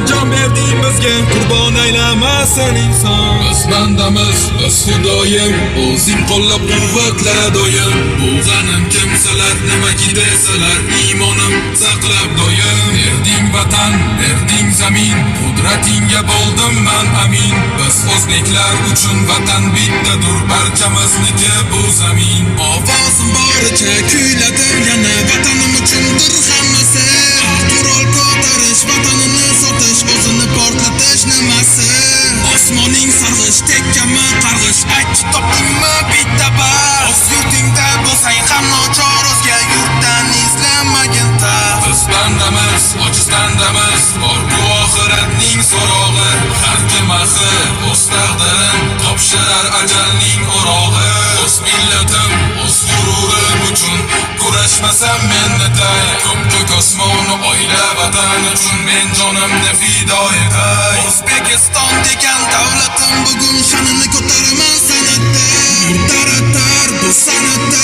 jon berding bizga, qurbon aylamasin inson. Biz bandamiz, biz xudoyim, o'zing qo'llab quvvatla doim. Bu g'anim kimsalar nimaki desalar, iymonim saqlab doim. Berding vatan, berding zamin, qudratingga bo'ldim man amin. Biz o'zbeklar uchun vatan bittadur, barchamizniki bu zamin. Ovozim boricha kuyladim yana, vatanim uchundir hammasi. Qurol ko'tarish, vatanini sotish, o'zini portlatish nimasi? Osmoning sarg'ish, tekkami qarg'ish, ayt topdingmi bitta bas. O'z yurtingda bo'lsang ham nochor, o'zga yurtdan izlamagin taf. Biz bandamiz, ojiz bandamiz, bor bu oxiratning so'rog'i. Har kim axir o'z taqdirin topshirar ajalning o'rog'i. O'z millatim, o'z gururim uchun kurashmasam men netay. Ko'k osmonni oila vatan uchun men jonimni fido etay. O'zbekiston degan davlatim bugun sha'nini ko'taraman san'atda. Nur taratar bu san'atda,